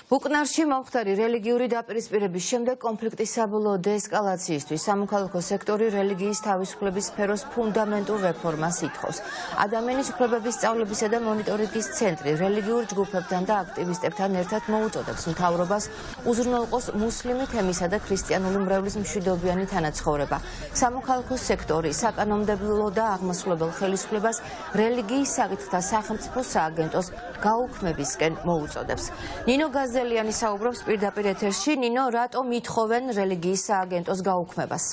ბუკნარში მომხდარი რელიგიური დაპირისპირების შემდეგ კონფლიქტის საბოლოო დეესკალაციისთვის სამოქალაქო სექტორი რელიგიის თავისუფლების სფეროს ფუნდამენტურ რეფორმას ითხოვს. ადამიანის უფლებების სწავლებისა და მონიტორინგის ცენტრი რელიგიურ ჯგუფებთან და აქტივისტებთან ერთად მოუწოდებს მთავრობას უზრუნველყოს მუსლიმი თემისა და ქრისტიანული მრევლის მშვიდობიანი თანაცხოვრება. სამოქალაქო სექტორი საკანონმდებლო და აღმასრულებელ ხელისუფლებას რელიგიის საკითხთა სახელმწიფო სააგენტოს გაუქმებისკენ მოუწოდებს. ნინო გაზელიანი საუბრობს პირდაპირ ეთერში. ნინო, რატომ ითხოვენ რელიგიის სააგენტოს გაუქმებას?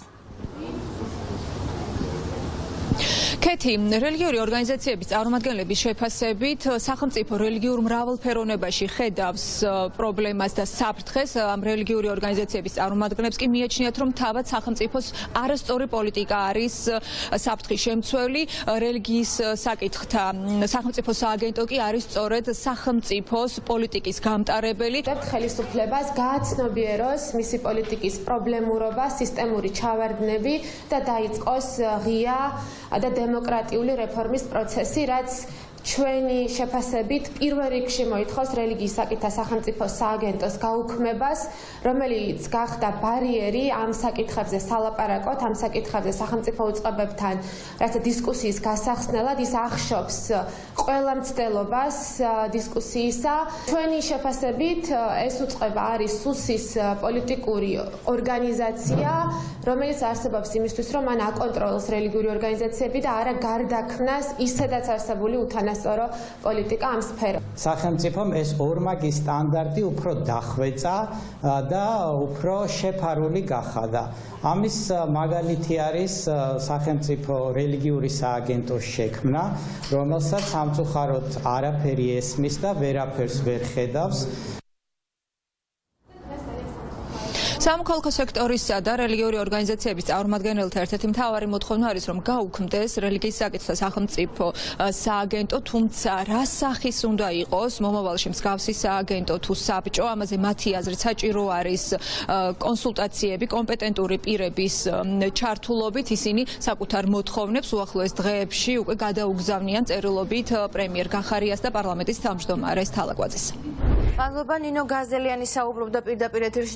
კეთი, რელიგიური ორგანიზაციების წარმომადგენლების შეფასებით სახელმწიფო რელიგიურ მრავალფეროვნებაში ხედავს პრობლემას და საფრთხეს. ამ რელიგიური ორგანიზაციების წარმომადგენლებს კი მიაჩნიათ, რომ თავად სახელმწიფოს არასწორი პოლიტიკა არის საფრთხის შემცველი. რელიგიის საკითხთა სახელმწიფო სააგენტო კი არის სწორედ სახელმწიფოს პოლიტიკის გამტარებელი. ხელისუფლებას გააცნობიეროს მისი პოლიტიკის პრობლემურობა, სისტემური ჩავარდნები და დაიწყოს ღია და დემოკრატიული რეფორმის პროცესი, რაც ჩვენი შეფასებით პირველ რიგში მოითხოვს რელიგიის საკითხთა სახელმწიფო სააგენტოს გაუქმებას, რომელიც გახდა ბარიერი ამ საკითხებზე სალაპარაკოთ, ამ საკითხებზე სახელმწიფო უწყებებთან რათა დისკუსიის გასახსნელად. ის ახშობს ყველა მცდელობას დისკუსიისა. ჩვენი შეფასებით ეს უწყება არის სუსის პოლიტიკური ორგანიზაცია, რომელიც არსებობს იმისთვის, რომ მან აკონტროლოს რელიგიური ორგანიზაციები და არა გარდაქმნას ისედაც არსებული უთანასწორო პოლიტიკა ამ სფეროში. სახელმწიფომ ეს ორმაგი სტანდარტი უფრო დახვეწა და უფრო შეფარული გახადა. ამის მაგალითი არის სახელმწიფო რელიგიური სააგენტოს შექმნა, რომელსაც სამწუხაროდ არაფერი ესმის და ვერაფერს ვერ ხედავს. სამოქალაქო სექტორისა და რელიგიური ორგანიზაციების წარმომადგენელთა ერთ-ერთი მთავარი მოთხოვნა არის, რომ გაუქმდეს რელიგიის საკითხთა სახელმწიფო სააგენტო, თუმცა რა სახის უნდა იყოს მომავალში მსგავსი სააგენტო თუ საბჭო, ამაზე მათი აზრით საჭირო არის კონსულტაციები კომპეტენტური პირების ჩართულობით. ისინი საკუთარ მოთხოვნებს უახლოეს დღეებში უკვე გადაუგზავნიან წერილობით პრემიერ გახარიას და პარლამენტის თავმჯდომარეს თალაკვაძეს. მადლობა, ნინო გაზელიანი საუბრობდა პირდაპირ ეთერში.